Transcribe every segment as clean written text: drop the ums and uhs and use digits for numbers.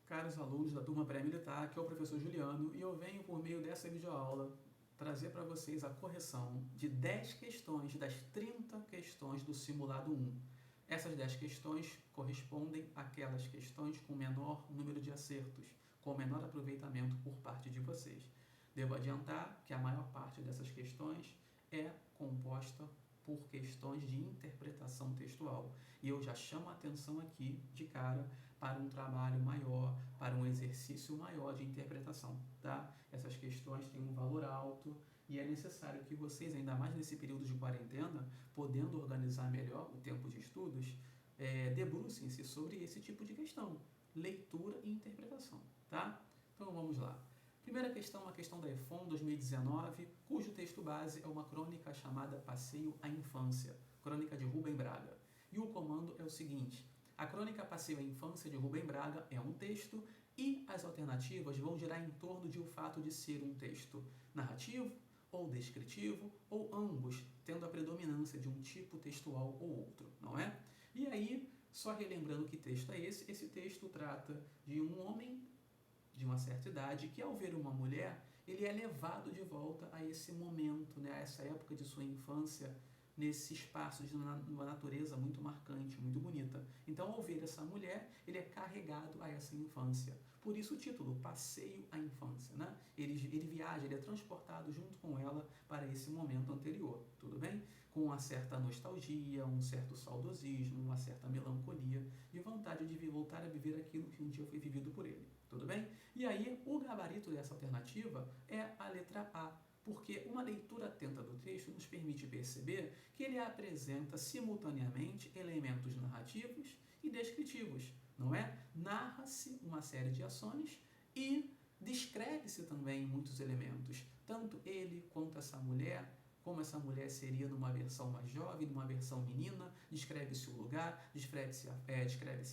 Caros alunos da turma pré-militar, aqui é o professor Juliano e eu venho, por meio dessa videoaula, trazer para vocês a correção de 10 questões das 30 questões do simulado 1. Essas 10 questões correspondem àquelas questões com menor número de acertos, com menor aproveitamento por parte de vocês. Devo adiantar que a maior parte dessas questões é composta por questões de interpretação textual. E eu já chamo a atenção aqui, de cara, para um trabalho maior, para um exercício maior de interpretação, tá? Essas questões têm um valor alto e é necessário que vocês, ainda mais nesse período de quarentena, podendo organizar melhor o tempo de estudos, debrucem-se sobre esse tipo de questão, leitura e interpretação, tá? Então vamos lá. Primeira questão, uma questão da EFON 2019, cujo texto base é uma crônica chamada Passeio à Infância, crônica de Rubem Braga. E o comando é o seguinte: a crônica Passeio à Infância de Rubem Braga é um texto e as alternativas vão girar em torno de o fato de ser um texto narrativo ou descritivo, ou ambos, tendo a predominância de um tipo textual ou outro, não é? E aí, só relembrando que texto é esse texto trata de um homem de uma certa idade, que ao ver uma mulher, ele é levado de volta a esse momento, né, a essa época de sua infância, nesse espaço de uma natureza muito marcante, muito bonita. Então, ao ver essa mulher, ele é carregado a essa infância. Por isso o título, Passeio à Infância, né? Ele viaja, ele é transportado junto com ela para esse momento anterior, tudo bem? Com uma certa nostalgia, um certo saudosismo, uma certa melancolia e vontade de voltar a viver aquilo que um dia foi vivido por ele, tudo bem? E aí, o gabarito dessa alternativa é a letra A, porque uma leitura atenta do texto nos permite perceber que ele apresenta simultaneamente elementos narrativos e descritivos, não é? Narra-se uma série de ações e descreve-se também muitos elementos, tanto ele quanto essa mulher, como essa mulher seria numa versão mais jovem, numa versão menina, descreve-se o lugar, descreve-se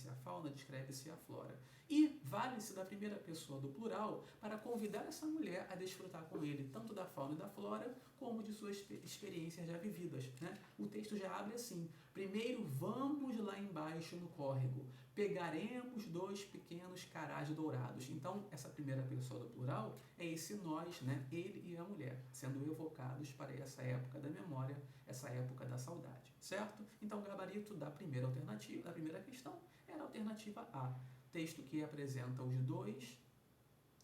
a fauna, descreve-se a flora. E vale-se da primeira pessoa do plural para convidar essa mulher a desfrutar com ele, tanto da fauna e da flora, como de suas experiências já vividas, né? O texto já abre assim: primeiro vamos lá embaixo no córrego, pegaremos 2 pequenos carás dourados. Então, essa primeira pessoa do plural é esse nós, né? Ele e a mulher, sendo evocados para essa época da memória, essa época da saudade, certo? Então, o gabarito da primeira alternativa, da primeira questão, era a alternativa A, texto que apresenta os 2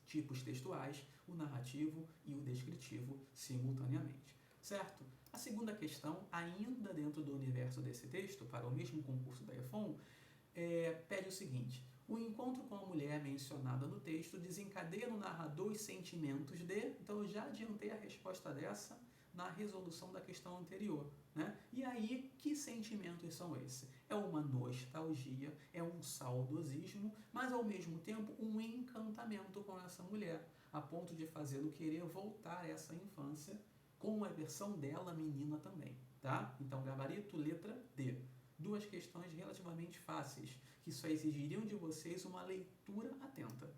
tipos textuais, o narrativo e o descritivo, simultaneamente, certo? A segunda questão, ainda dentro do universo desse texto, para o mesmo concurso da EFON, pede o seguinte: o encontro com a mulher mencionada no texto desencadeia no narrador os sentimentos de... Então eu já adiantei a resposta dessa na resolução da questão anterior, né? E aí, que sentimentos são esses? É uma nostalgia, é um saudosismo, mas ao mesmo tempo um encantamento com essa mulher, a ponto de fazê-lo querer voltar a essa infância com a versão dela menina também, tá? Então, gabarito, letra D. 2 questões relativamente fáceis, que só exigiriam de vocês uma leitura atenta.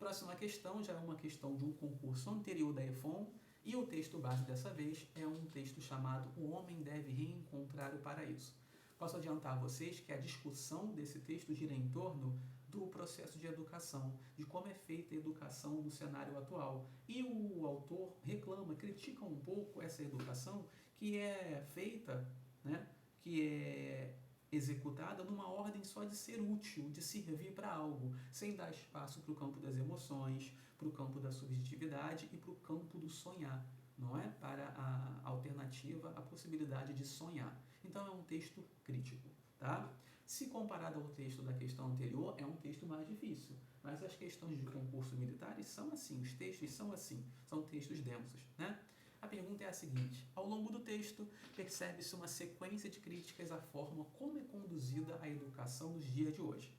Próxima questão já é uma questão de um concurso anterior da EFON, e o texto base dessa vez é um texto chamado O Homem Deve Reencontrar o Paraíso. Posso adiantar a vocês que a discussão desse texto gira em torno do processo de educação, de como é feita a educação no cenário atual. E o autor reclama, critica um pouco essa educação que é feita, né, que é executada numa ordem só de ser útil, de servir para algo, sem dar espaço para o campo das emoções, para o campo da subjetividade e para o campo do sonhar, não é? Para a alternativa, a possibilidade de sonhar. Então é um texto crítico, tá? Se comparado ao texto da questão anterior, é um texto mais difícil, mas as questões de concurso militares são assim, os textos são assim, são textos densos, né? A pergunta é a seguinte: ao longo do texto, percebe-se uma sequência de críticas à forma como é conduzida a educação nos dias de hoje.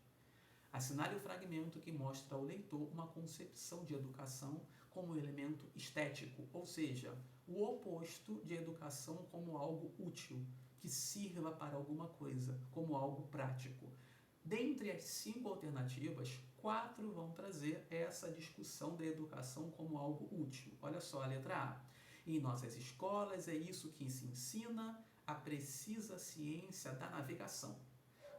Assinale o fragmento que mostra ao leitor uma concepção de educação como elemento estético, ou seja, o oposto de educação como algo útil, que sirva para alguma coisa, como algo prático. Dentre as 5 alternativas, 4 vão trazer essa discussão da educação como algo útil. Olha só a letra A. Em nossas escolas é isso que se ensina, a precisa ciência da navegação.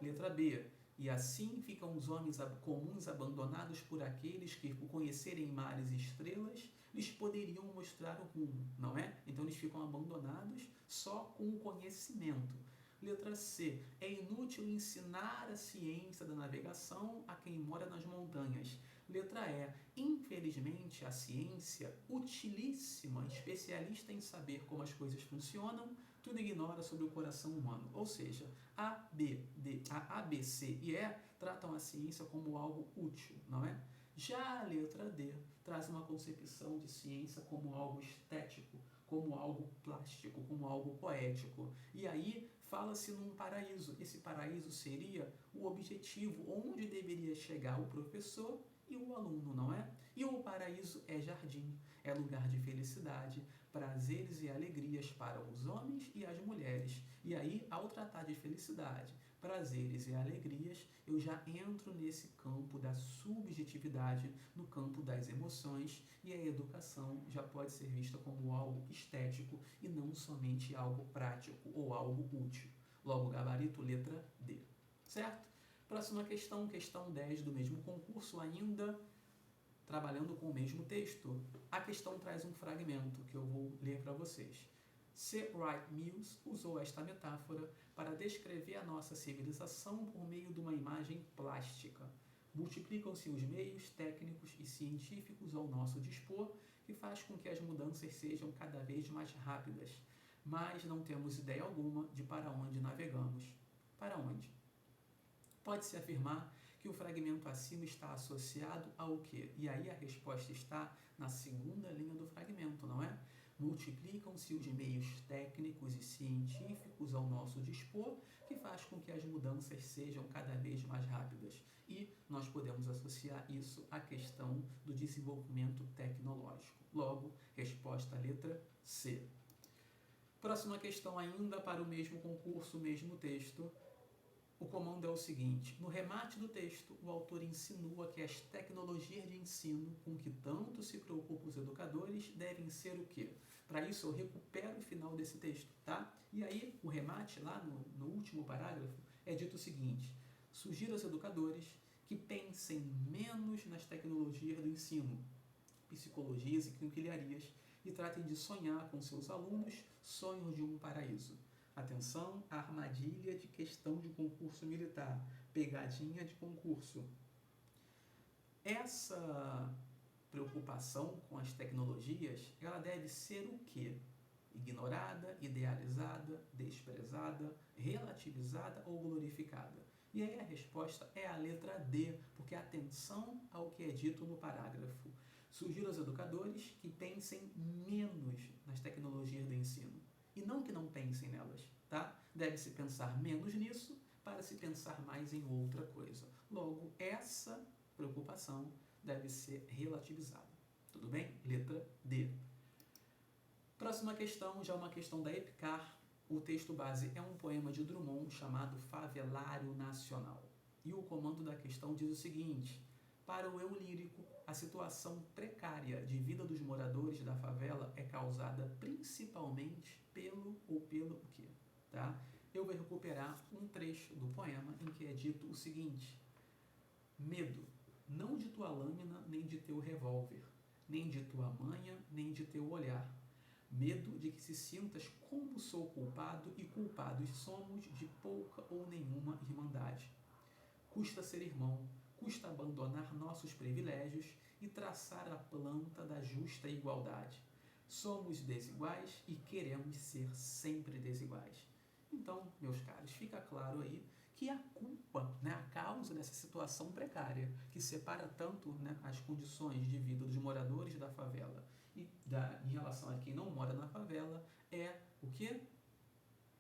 Letra B. E assim ficam os homens comuns abandonados por aqueles que, por conhecerem mares e estrelas, lhes poderiam mostrar o rumo, não é? Então eles ficam abandonados só com o conhecimento. Letra C. É inútil ensinar a ciência da navegação a quem mora nas montanhas. Letra E. Infelizmente, a ciência, utilíssima, especialista em saber como as coisas funcionam, tudo ignora sobre o coração humano. Ou seja, A, B, C e E tratam a ciência como algo útil, não é? Já a letra D traz uma concepção de ciência como algo estético, como algo plástico, como algo poético. E aí fala-se num paraíso. Esse paraíso seria o objetivo, onde deveria chegar o professor e o aluno, não é? E o paraíso é jardim, é lugar de felicidade, prazeres e alegrias para os homens e as mulheres. E aí, ao tratar de felicidade, prazeres e alegrias, eu já entro nesse campo da subjetividade, no campo das emoções, e a educação já pode ser vista como algo estético e não somente algo prático ou algo útil. Logo, gabarito, letra D. Certo? Próxima questão, questão 10 do mesmo concurso, ainda trabalhando com o mesmo texto. A questão traz um fragmento que eu vou ler para vocês. C. Wright Mills usou esta metáfora para descrever a nossa civilização por meio de uma imagem plástica. Multiplicam-se os meios técnicos e científicos ao nosso dispor, que faz com que as mudanças sejam cada vez mais rápidas, mas não temos ideia alguma de para onde navegamos. Para onde? Pode-se afirmar que o fragmento acima está associado ao quê? E aí a resposta está na segunda linha do fragmento, não é? Multiplicam-se os meios técnicos e científicos ao nosso dispor, que faz com que as mudanças sejam cada vez mais rápidas. E nós podemos associar isso à questão do desenvolvimento tecnológico. Logo, resposta letra C. Próxima questão ainda para o mesmo concurso, o mesmo texto. O comando é o seguinte: no remate do texto, o autor insinua que as tecnologias de ensino com que tanto se preocupam os educadores devem ser o quê? Para isso, eu recupero o final desse texto, tá? E aí, o remate, lá no último parágrafo, é dito o seguinte: sugiro aos educadores que pensem menos nas tecnologias do ensino, psicologias e quinquilharias, e tratem de sonhar com seus alunos sonhos de um paraíso. Atenção, armadilha de questão de concurso militar, pegadinha de concurso. Essa preocupação com as tecnologias, ela deve ser o quê? Ignorada, idealizada, desprezada, relativizada ou glorificada? E aí a resposta é a letra D, porque atenção ao que é dito no parágrafo. Sugiro aos educadores que pensem menos nas tecnologias do ensino. E não que não pensem nelas, tá? Deve-se pensar menos nisso para se pensar mais em outra coisa. Logo, essa preocupação deve ser relativizada. Tudo bem? Letra D. Próxima questão, já uma questão da EPICAR. O texto base é um poema de Drummond chamado Favelário Nacional. E o comando da questão diz o seguinte: para o eu lírico, a situação precária de vida dos moradores da favela é causada principalmente pelo o quê? Tá? Eu vou recuperar um trecho do poema em que é dito o seguinte: medo, não de tua lâmina, nem de teu revólver, nem de tua manha, nem de teu olhar. Medo de que se sintas como sou culpado e culpados somos de pouca ou nenhuma irmandade. Custa ser irmão, custa abandonar nossos privilégios e traçar a planta da justa igualdade. Somos desiguais e queremos ser sempre desiguais. Então, meus caros, fica claro aí que a culpa, a causa dessa situação precária, que separa tanto as condições de vida dos moradores da favela e em relação a quem não mora na favela, é o quê?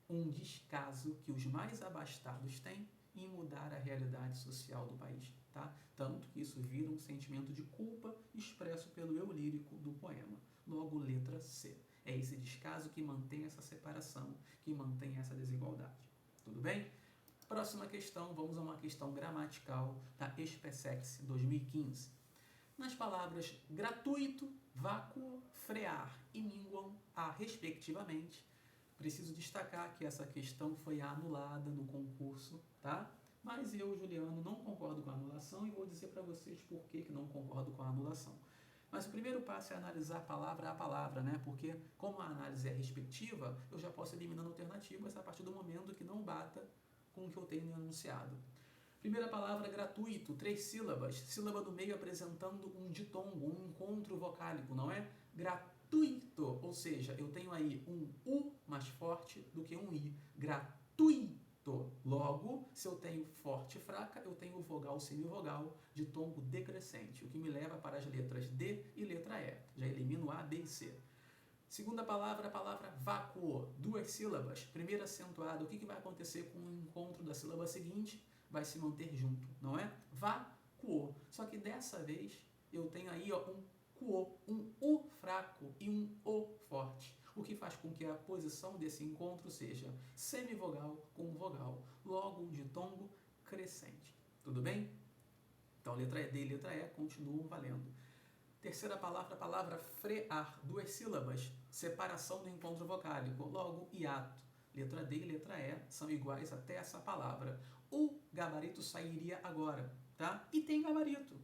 Um descaso que os mais abastados têm em mudar a realidade social do país, tá? Tanto que isso vira um sentimento de culpa expresso pelo eu lírico do poema. Logo, letra C. É esse descaso que mantém essa separação, que mantém essa desigualdade. Tudo bem? Próxima questão, vamos a uma questão gramatical da SPSEX 2015. Nas palavras gratuito, vácuo, frear e minguam, respectivamente, preciso destacar que essa questão foi anulada no concurso, tá? Mas eu, Juliano, não concordo com a anulação e vou dizer para vocês por que não concordo com a anulação. Mas o primeiro passo é analisar palavra a palavra, né? Porque como a análise é respectiva, eu já posso eliminando alternativas a partir do momento que não bata com o que eu tenho no enunciado. Primeira palavra, gratuito, 3 sílabas. Sílaba do meio apresentando um ditongo, um encontro vocálico, não é? Gratuito, ou seja, eu tenho aí um U mais forte do que um I. Gratuito. Logo, se eu tenho forte e fraca, eu tenho vogal semivogal de tombo decrescente, o que me leva para as letras D e letra E. Já elimino A, B e C. Segunda palavra, a palavra vácuo, 2 sílabas. Primeiro acentuado, o que vai acontecer com o encontro da sílaba seguinte? Vai se manter junto, não é? Vácuo. Só que dessa vez eu tenho aí um cuo, um U fraco e um O forte, o que faz com que a posição desse encontro seja semivogal com vogal, logo um ditongo crescente. Tudo bem? Então, letra D e letra E continuam valendo. Terceira palavra, a palavra frear, 2 sílabas, separação do encontro vocálico, logo hiato. Letra D e letra E são iguais até essa palavra. O gabarito sairia agora, tá? E tem gabarito,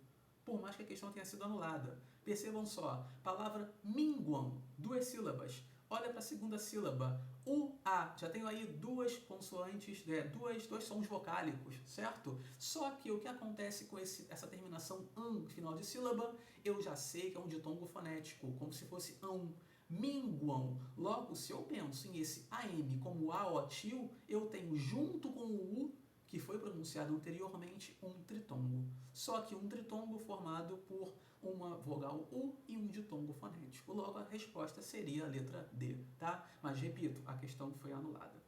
por mais que a questão tenha sido anulada. Percebam só, palavra minguam, 2 sílabas. Olha para a segunda sílaba, U-A. Já tenho aí 2 consoantes, dois sons vocálicos, certo? Só que o que acontece com essa terminação an, final de sílaba, eu já sei que é um ditongo fonético, como se fosse ão. Minguam. Logo, se eu penso em esse AM como aotil, eu tenho junto com o U, que foi pronunciado anteriormente, um tritongo. Só que um tritongo formado por uma vogal U e um ditongo fonético. Logo, a resposta seria a letra D, tá? Mas, repito, a questão foi anulada.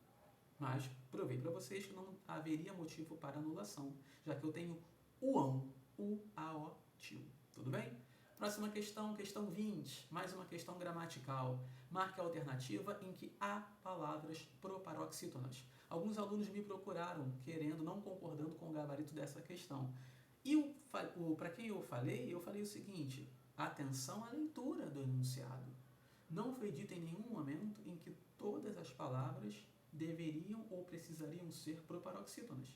Mas provei para vocês que não haveria motivo para anulação, já que eu tenho uão, U-A-O-til. Tudo bem? Próxima questão, questão 20, mais uma questão gramatical. Marque a alternativa em que há palavras proparoxítonas. Alguns alunos me procuraram querendo, não concordando com o gabarito dessa questão. E para quem eu falei o seguinte: atenção à leitura do enunciado. Não foi dito em nenhum momento em que todas as palavras deveriam ou precisariam ser proparoxítonas.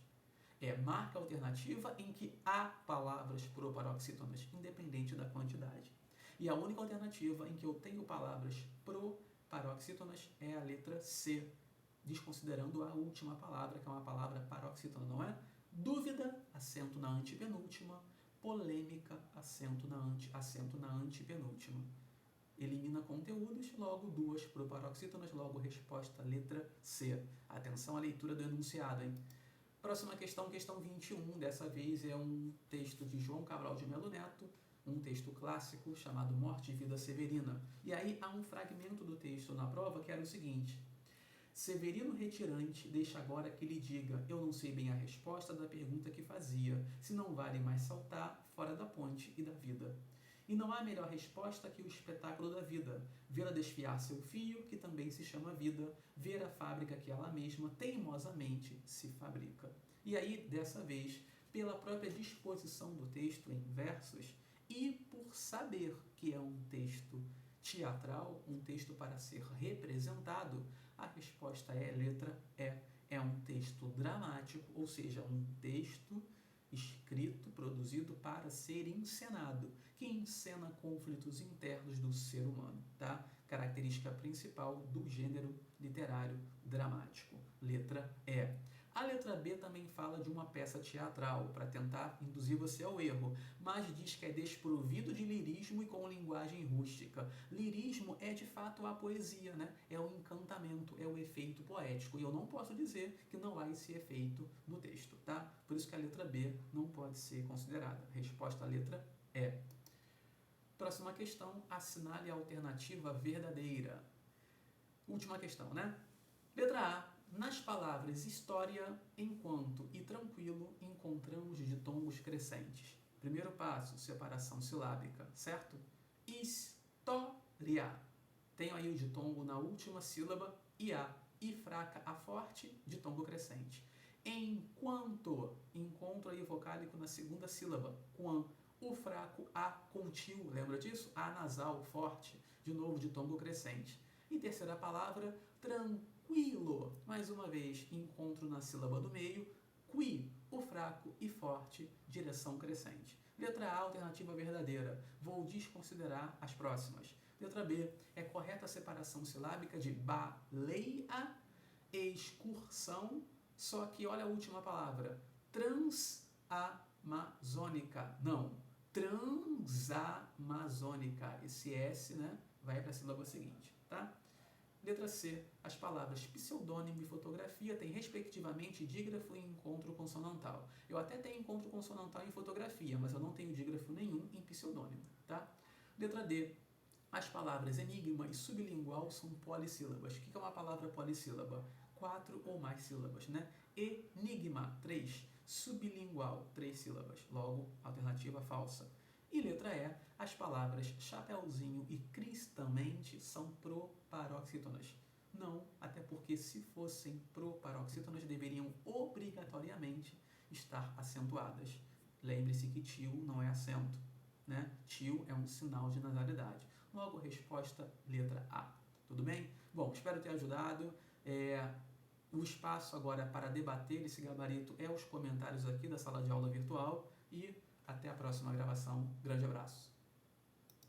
Marca a alternativa em que há palavras proparoxítonas, independente da quantidade. E a única alternativa em que eu tenho palavras proparoxítonas é a letra C, desconsiderando a última palavra, que é uma palavra paroxítona, não é? Dúvida, acento na antepenúltima. Polêmica, acento na antepenúltima. Elimina conteúdos, logo 2 proparoxítonas, logo resposta letra C. Atenção à leitura do enunciado, hein? Próxima questão, questão 21. Dessa vez é um texto de João Cabral de Melo Neto, um texto clássico chamado Morte e Vida Severina. E aí há um fragmento do texto na prova que era o seguinte: Severino retirante deixa agora que lhe diga, eu não sei bem a resposta da pergunta que fazia, se não vale mais saltar fora da ponte e da vida. E não há melhor resposta que o espetáculo da vida, vê-la desfiar seu fio, que também se chama vida, ver a fábrica que ela mesma teimosamente se fabrica. E aí, dessa vez, pela própria disposição do texto em versos e por saber que é um texto teatral, um texto para ser representado, a resposta é letra E. É um texto dramático, ou seja, um texto escrito, produzido para ser encenado, que encena conflitos internos do ser humano, tá? Característica principal do gênero literário dramático. Letra E. A letra B também fala de uma peça teatral, para tentar induzir você ao erro, mas diz que é desprovido de lirismo e com linguagem rústica. Lirismo é de fato a poesia, né? É o encantamento, é o efeito poético. E eu não posso dizer que não há esse efeito no texto, tá? Por isso que a letra B não pode ser considerada. Resposta à letra E. Próxima questão, assinale a alternativa verdadeira. Última questão, né? Letra A. Nas palavras história, enquanto e tranquilo, encontramos ditongos crescentes. Primeiro passo, separação silábica, certo? História. Tenho aí o ditongo na última sílaba, IA. I fraca, A forte, ditongo crescente. Enquanto, encontro aí vocálico na segunda sílaba, quan. O fraco, A contínuo, lembra disso? A nasal, forte, de novo ditongo crescente. E terceira palavra, tranquilo. Mais uma vez, encontro na sílaba do meio, qui, o fraco e forte, direção crescente. Letra A, alternativa verdadeira. Vou desconsiderar as próximas. Letra B, é correta a separação silábica de baleia e excursão, só que olha a última palavra, transamazônica. Não, transamazônica. Esse S, né, vai para a sílaba seguinte, tá? Letra C, as palavras pseudônimo e fotografia têm respectivamente dígrafo e encontro consonantal. Eu até tenho encontro consonantal em fotografia, mas eu não tenho dígrafo nenhum em pseudônimo, tá? Letra D, as palavras enigma e sublingual são polissílabas. O que é uma palavra polissílaba? 4 ou mais sílabas, né? Enigma, 3. Sublingual, 3 sílabas. Logo, alternativa falsa. E letra E, as palavras chapeuzinho e cristamente são proparoxítonas. Não, até porque se fossem proparoxítonas deveriam obrigatoriamente estar acentuadas. Lembre-se que tio não é acento, né? Tio é um sinal de nasalidade. Logo, resposta letra A. Tudo bem? Bom, espero ter ajudado. O espaço agora para debater esse gabarito é os comentários aqui da sala de aula virtual e até a próxima gravação. Grande abraço.